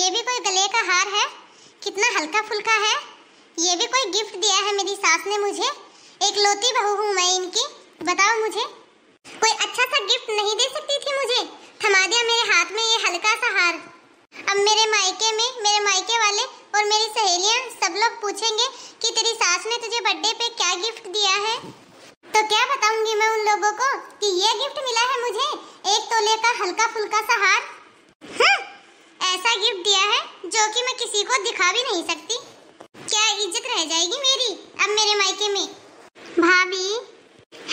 ये भी कोई गले का हार है, कितना हल्का फुल्का है। ये भी कोई गिफ्ट दिया है मेरी सास ने मुझे। एक लौती बहू हूँ मैं इनकी। बताओ मुझे कोई अच्छा सा गिफ्ट नहीं दे सकती थी मुझे? थमा दिया मेरे हाथ में ये हल्का सा हार। अब मेरे मायके में मेरे मायके वाले और मेरी सहेलियां सब लोग पूछेंगे कि तेरी सास ने तुझे बर्थडे पे क्या गिफ्ट दिया है। तो क्या बताऊंगी मैं उन लोगों को कि ये गिफ्ट मिला है मुझे, 1 तोले का हल्का फुल्का सा हार। ऐसा गिफ्ट दिया है जो कि मैं किसी को दिखा भी नहीं सकती। क्या इज्जत रह जाएगी मेरी अब मेरे मायके में। भाभी,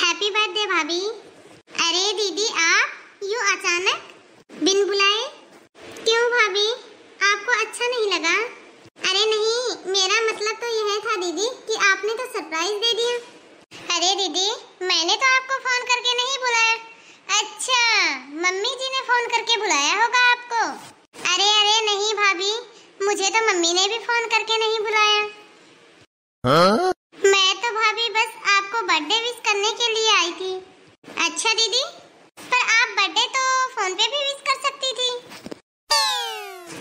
हैप्पी बर्थडे भाभी। अरे दीदी, आप यूं अचानक बिन बुलाए क्यों भाभी? आपको अच्छा नहीं लगा? अरे नहीं, मेरा मतलब तो यह था दीदी कि आपने तो सरप्राइज दे दिया। अरे दीदी, मैंने तो आपको फोन करके नहीं बुलाया। अच्छा, मम्मी जी ने फोन करके बुलाया होगा आपको। अरे अरे नहीं भाभी, मुझे तो मम्मी ने भी फोन करके नहीं बुलाया। मैं तो भाभी बस आपको बर्थडे विश करने के लिए आई थी। अच्छा दीदी, पर आप बर्थडे तो फोन पे भी विश कर सकती थी।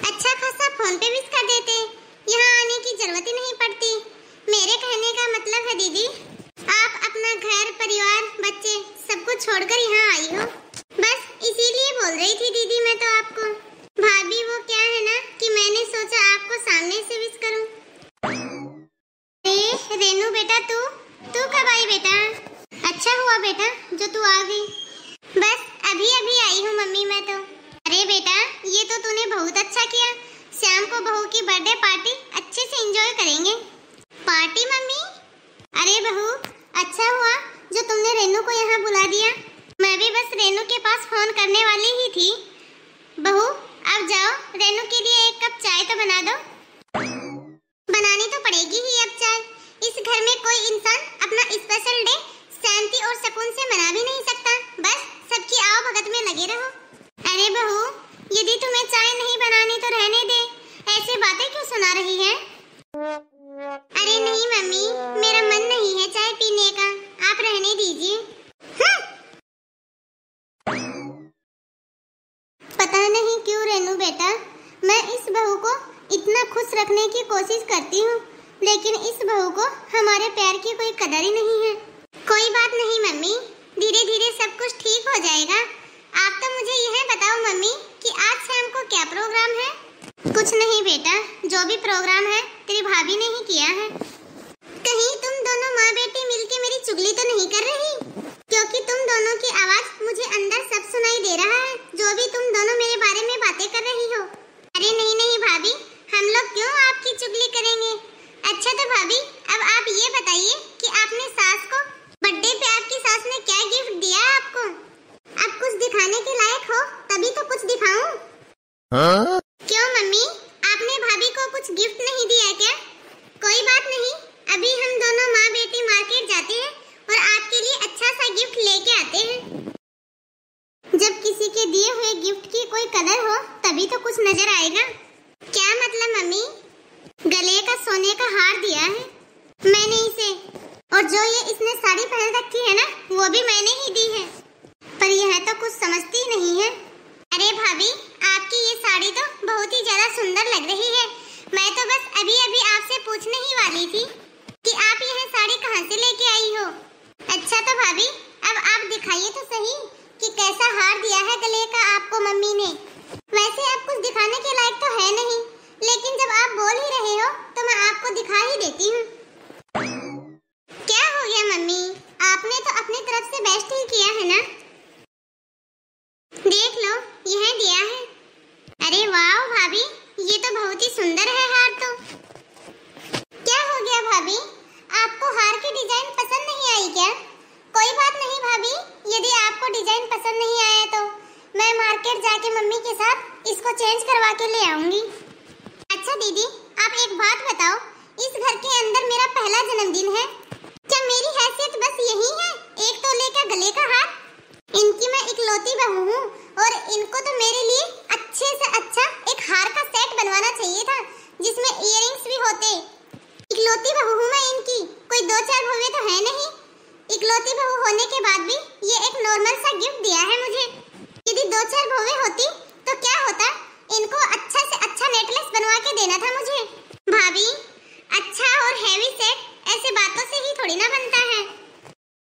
अच्छा खासा फोन पे विश कर देते, यहाँ आने की जरूरत ही नहीं पड़ती। मेरे कहने का मतलब है दीदी, आप अपना घर परिवार बच्चे सब कुछ छोड़कर यहाँ आई हो, बस इसीलिए बोल रही थी दीदी मैं तो आपको। भाभी वो क्या है ना कि मैंने सोचा आपको सामने से विश करूं। रेनू बेटा, तू कब आई बेटा? अच्छा हुआ बेटा जो तू आ गई। बस अभी अभी आई हूँ मम्मी मैं तो। अरे बेटा, ये तो तूने बहुत अच्छा किया। शाम को बहू की बर्थडे पार्टी अच्छे से एंजॉय करेंगे। Party mummy? अरे बहू, अच्छा हुआ जो तुमने रेनू को यहाँ बुला दिया। मैं भी बस रेनू के पास फोन करने वाली ही थी। बहू अब जाओ, रेनू के लिए 1 कप चाय तो बना दो। बनानी तो पड़ेगी ही अब चाय। इस घर में कोई इंसान अपना स्पेशल डे शांति और सुकून से मना भी नहीं सकता। बस सबकी आओ भगत में लगे रहो। अरे बहू, यदि तुम्हें चाय नहीं बनानी तो रहने दे, ऐसे बातें क्यों सुना रही है? अरे नहीं मम्मी, मेरा मन नहीं है चाय पीने का, आप रहने दीजिए। पता नहीं क्यों रेनू बेटा, मैं इस बहू को इतना खुश रखने की कोशिश करती हूँ, लेकिन इस बहू को हमारे प्यार की कोई कदर ही नहीं है। कोई बात नहीं मम्मी, धीरे धीरे सब कुछ ठीक हो जाएगा। आप तो मुझे यह बताओ मम्मी कि आज शाम को क्या प्रोग्राम है? कुछ नहीं बेटा, जो भी प्रोग्राम है तेरी भाभी ने ही किया है। कहीं तुम दोनों माँ बेटी मिलके मेरी चुगली तो नहीं कर रही? क्योंकि तुम दोनों की आवाज मुझे अंदर सब सुनाई दे रहा है, जो भी तुम दोनों मेरे बारे में बातें कर रही हो। अरे नहीं नहीं भाभी, हम लोग क्यों आपकी चुगली करेंगे। अच्छा तो भाभी, अब आप ये बताइए कि आपने सास को बर्थडे पे आपकी सास ने क्या गिफ्ट दिया आपको? अब कुछ दिखाने के लायक हो तभी तो कुछ दिखाऊं। क्यों मम्मी, आपने भाभी को कुछ गिफ्ट नहीं दिया क्या? कोई बात नहीं, अभी हम दोनों माँ बेटी मार्केट जाते हैं और आपके लिए अच्छा सा गिफ्ट लेके आते हैं। जब किसी के दिए हुए गिफ्ट की कोई कदर हो तभी तो कुछ नजर आएगा। क्या मतलब मम्मी? गले का सोने का हार दिया है मैंने इसे, और जो ये इसने साड़ी पहन रखी है ना, वो भी मैंने ही दी है। पर यह तो कुछ समझती नहीं है। अरे भाभी, आपकी ये साड़ी तो बहुत ही ज्यादा सुंदर लग रही है। मैं तो बस अभी अभी आपसे पूछने ही वाली थी कि आप यह साड़ी कहाँ से लेके आई हो। अच्छा तो भाभी, अब आप दिखाइए तो सही कि कैसा हार दिया है गले का आपको मम्मी ने। वैसे अब कुछ दिखाने के लायक तो है नहीं, लेकिन जब आप बोल ही रहे हो तो मैं आपको दिखा ही देती हूँ। क्या हो गया मम्मी, आपने तो अपनी तरफ से बेस्ट ही किया है ना। देख लो, यह दिया है। अरे वाह भाभी, ये तो बहुत ही सुंदर है हार तो। क्या हो गया भाभी, आपको हार की डिजाइन पसंद नहीं आई क्या? कोई बात नहीं भाभी, यदि आपको डिजाइन पसंद नहीं आया तो मैं मार्केट जाके मम्मी के साथ इसको चेंज करवा के ले आऊंगी। अच्छा दीदी, आप एक बात बताओ, इस घर के अंदर मेरा पहला जन्मदिन है, क्या मेरी हैसियत बस यही है 1 तोले का गले का हार? इनकी मैं इकलौती बहू हूँ और इनको तो मेरे लिए अच्छे से अच्छा एक हार का सेट बनवाना चाहिए था जिसमें इयररिंग्स भी होते। इकलौती बहू हूँ मैं इनकी, कोई 2-4 बहुएं तो है नहीं। इकलौती बहू होने के बाद भी ये एक नॉर्मल सा गिफ्ट दिया है मुझे। यदि 2-4 बहुएं होती तो क्या होता, इनको अच्छा से अच्छा नेकलेस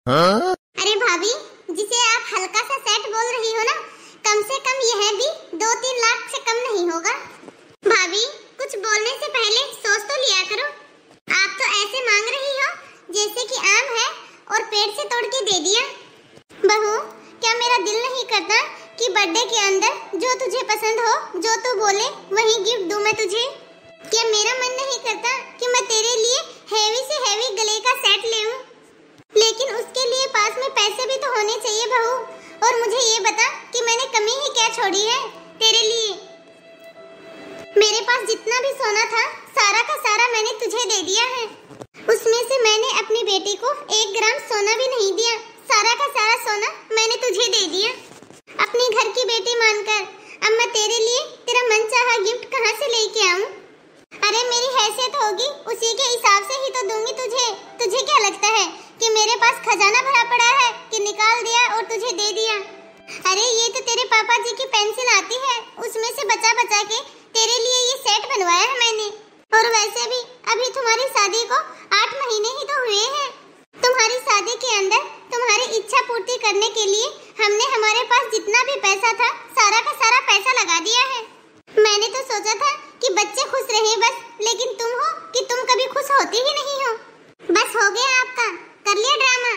अरे भाभी, जिसे आप हल्का सा सेट बोल रही हो ना, कम से कम यह भी 2-3 लाख से कम नहीं होगा। भाभी, कुछ बोलने से पहले सोच तो लिया करो। आप तो ऐसे मांग रही हो जैसे कि आम है और पेड़ से तोड़ के दे दिया। बहू, क्या मेरा दिल नहीं करता कि बर्थडे के अंदर जो तुझे पसंद हो, जो तू बोले वही गिफ्ट दूं मैं तुझे? क्या मेरा मन नहीं करता कि मैं तेरे लिए हेवी से हेवी गले का सेट ले लूं? लेकिन उसके लिए पास में पैसे भी तो होने चाहिए बहू। और मुझे ये बता कि मैंने कमी ही क्या छोड़ी है तेरे लिए? मेरे पास जितना भी सोना था सारा का सारा मैंने तुझे दे दिया है। उसमें से मैंने अपनी बेटी को 1 ग्राम सोना भी नहीं दिया। सारा का सारा सोना मैंने तुझे दे दिया अपनी घर की बेटी मानकर। अब मैं तेरे लिए तेरा मनचाहा गिफ्ट कहां से लेके आऊं? अरे मेरी हैसियत होगी उसी के हिसाब से ही तो दूंगी तुझे। तुझे क्या लगता है कि मेरे पास खजाना भरा पड़ा है कि निकाल दिया और तुझे दे दिया? अरे ये तो तेरे पापा जी की पेंशन आती है, उसमें से बचा बचा के तेरे लिए ये सेट बनवाया है मैंने। और वैसे भी अभी तुम्हारी शादी को 8 महीने ही तो हुए हैं। तुम्हारी शादी के अंदर तुम्हारी इच्छा पूर्ति करने के लिए हमने हमारे पास जितना भी पैसा था सारा का सारा पैसा लगा दिया है। मैंने तो सोचा था कि बच्चे खुश रहे बस, लेकिन तुम हो कि तुम कभी खुश होती ही नहीं हो। बस हो गया आपका, कर लिया ड्रामा।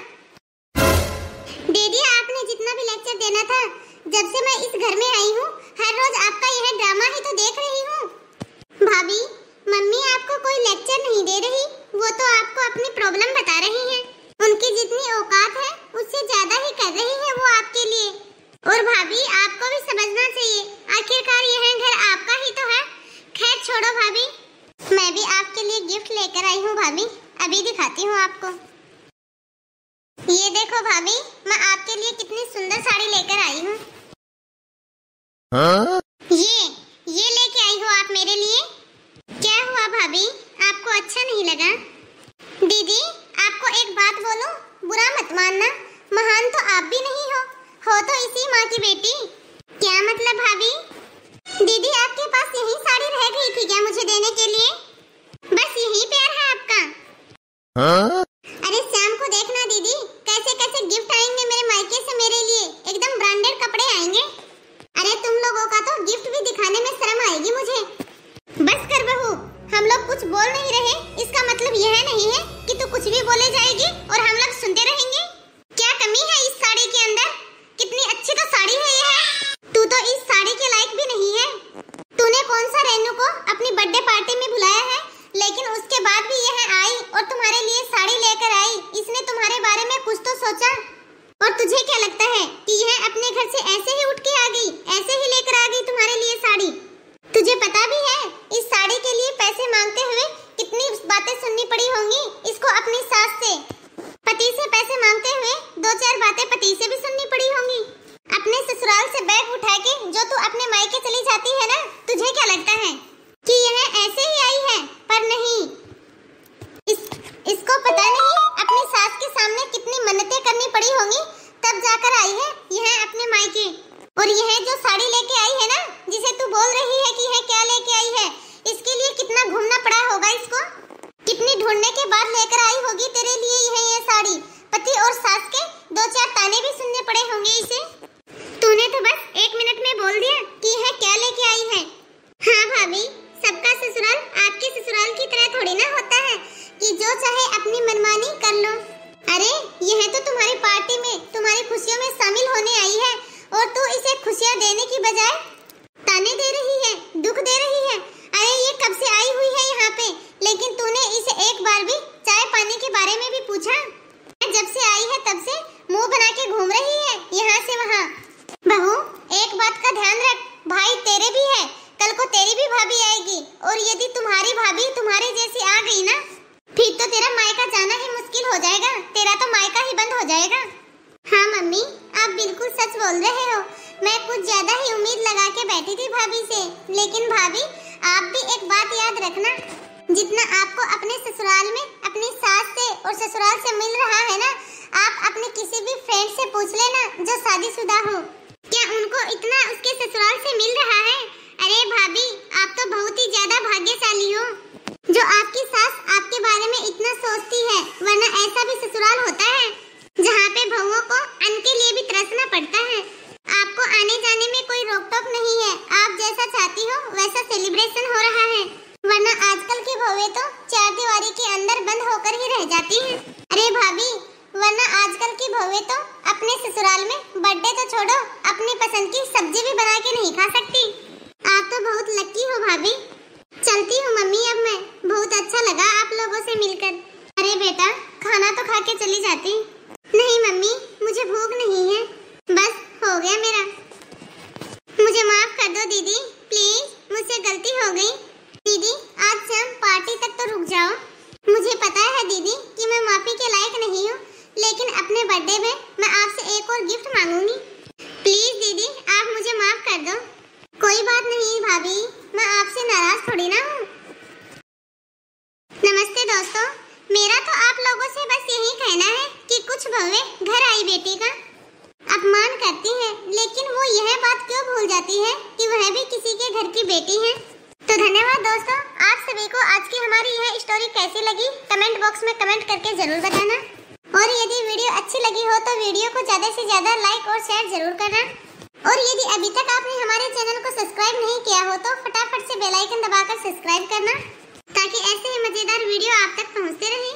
दे दिया आपने जितना भी लेक्चर देना था। जब से मैं इस घर में आई हूँ हर रोज आपका यह ड्रामा ही तो देख रही हूँ। भाभी, मम्मी आपको कोई लेक्चर नहीं दे रही, वो तो आपको अपनी प्रॉब्लम बता रही हैं। उनकी जितनी औकात है उससे ज्यादा ही कर रही है वो आपके लिए। और भाभी, आपको भी समझना चाहिए, आखिरकार यह घर आपका ही तो है। खैर छोड़ो भाभी, मैं भी आपके लिए गिफ्ट लेकर आई हूँ भाभी, अभी दिखाती हूँ आपको। ये देखो भाभी, मैं आपके लिए कितनी सुंदर साड़ी लेकर आई हूँ। ये लेके आई हो आप मेरे लिए। क्या हुआ भाभी, आपको अच्छा नहीं लगा? दीदी, आपको एक बात बोलूं, बुरा मत मानना, महान तो आप भी नहीं हो तो इसी माँ की बेटी। क्या मतलब भाभी? दीदी, आपके पास यही साड़ी रह गई थी क्या मुझे देने के लिए? बस यही प्यार है आपका? अरे शाम को देखना दीदी, कैसे कैसे गिफ्ट आएंगे मेरे मायके से मेरे लिए, एकदम ब्रांडेड कपड़े आएंगे। अरे तुम लोगों का तो गिफ्ट भी दिखाने में शर्म आएगी मुझे। बस कर बहू, हम लोग कुछ बोल नहीं रहे, इसका मतलब यह नहीं है कि तू कुछ भी बोले जाएगी और हम लोग सुनते रहेंगे। क्या कमी है इस साड़ी के अंदर? कितनी अच्छी तो साड़ी है यह। तू तो इस साड़ी के लायक भी नहीं है। तूने कौन सा रेनू को अपनी बर्थडे पार्टी में बुलाया है, लेकिन उसके बाद भी यह आई और तुम्हारे लिए साड़ी लेकर आई। इसने तुम्हारे बारे में कुछ तो सोचा। और तुझे क्या लगता है कि यह अपने घर से ऐसे ही उठ के आ गई, ऐसे ही लेकर आ गई तुम्हारे लिए साड़ी? तुझे पता भी है इस साड़ी के लिए पैसे मांगते हुए कितनी बातें सुननी पड़ी होंगी इसको अपनी सास से। पति से पैसे मांगते हुए 2-4 बातें पति से भी सुननी पड़ी होंगी। अपने ससुराल से बैग उठा के जो तू अपने मायके चली जाती है ना, तुझे क्या लगता है कि यह ऐसे ही आई है? पर नहीं, इसको पता नहीं अपनी सास के सामने कितनी मन्नतें करनी पड़ी होंगी, तब जाकर आई है यह अपने मायके। और यह जो साड़ी लेके आई है ना, जिसे तू बोल रही है कि यह क्या लेके आई है, इसके लिए कितना घूमना पड़ा होगा इसको। कितनी ढूंढने के बाद लेकर आई होगी तेरे लिए यह साड़ी। पति और सास के 2-4 ताने भी सुनने पड़े होंगे इसे। तूने तो बस 1 मिनट में बोल दिया कि यह क्या लेके आई है। हाँ भाभी, सबका ससुराल आपके ससुराल की तरह थोड़ी ना होता है कि जो चाहे अपनी मनमानी कर लो। अरे यह तो तुम्हारी पार्टी में, तुम्हारी खुशियों में शामिल होने आई है और तू इसे खुशियां देने की बजाय ताने दे रही है, दुख दे रही है। अरे ये कब से आई हुई है यहाँ पे, लेकिन तूने इसे एक बार भी चाय पानी के बारे में भी पूछा? जब से आई है तब से मुंह बना के घूम रही है यहाँ से वहाँ। बहू, एक बात का ध्यान रख, भाई तेरे भी है, कल को तेरी भी भाभी आएगी। और यदि तुम्हारी भाभी तुम्हारे जैसी आ गई ना, फिर तो तेरा मायका जाना ही मुश्किल हो जाएगा, तेरा तो मायका ही बंद हो जाएगा। हाँ मम्मी, आप बिल्कुल सच बोल रहे हो। मैं कुछ ज्यादा ही उम्मीद लगा के बैठी थी भाभी से। लेकिन भाभी, आप भी एक बात याद रखना, जितना आपको अपने ससुराल में अपनी सास से और ससुराल से मिल रहा है ना, आप अपने किसी भी फ्रेंड से पूछ लेना जो शादीशुदा हो, क्या उनको इतना उसके ससुराल से मिल रहा है? अरे भाभी, आप तो बहुत ही ज्यादा भाग्यशाली हो जो आपकी सास आपके बारे में इतना सोचती है, वरना ऐसा भी ससुराल होता है जहाँ बहुएं तो चार दीवारी के अंदर बंद होकर ही रह जाती हैं। अरे भाभी, वरना आजकल की बहुएं तो अपने ससुराल में बर्थडे तो छोड़ो, अपनी पसंद की सब्जी भी बना के नहीं खा सकती। आप तो बहुत लकी हो भाभी। चलती हूँ मम्मी अब मैं, बहुत अच्छा लगा आप लोगों से मिलकर। अरे बेटा, खाना तो खा के चली जाती। नहीं मम्मी, मुझे भूख नहीं है, बस हो गया मेरा। मुझे माफ कर दो दीदी, प्लीज, मुझसे गलती हो गई। दीदी आज से हम पार्टी तक तो रुक जाओ। मुझे पता है दीदी कि मैं माफी के लायक नहीं हूँ, लेकिन अपने बर्थडे में मैं आपसे एक और गिफ्ट मांगूंगी। प्लीज दीदी, आप मुझे माफ कर दो। कोई बात नहीं भाभी, मैं आपसे नाराज थोड़ी ना हूँ। नमस्ते दोस्तों, मेरा तो आप लोगों से बस यही कहना है कि कुछ बहुएं घर आई बेटी का अपमान करती हैं, लेकिन वो यह बात क्यों भूल जाती है कि वह भी किसी के घर की बेटी है। तो धन्यवाद दोस्तों, आप सभी को आज की हमारी यह स्टोरी कैसी लगी कमेंट बॉक्स में कमेंट करके जरूर बताना। और यदि वीडियो अच्छी लगी हो तो वीडियो को ज्यादा से ज्यादा लाइक और शेयर जरूर करना। और यदि अभी तक आपने हमारे चैनल को सब्सक्राइब नहीं किया हो तो फटाफट से बेल आइकन दबाकर सब्सक्राइब करना, ताकि ऐसे ही मजेदार वीडियो आप तक पहुंचते रहे।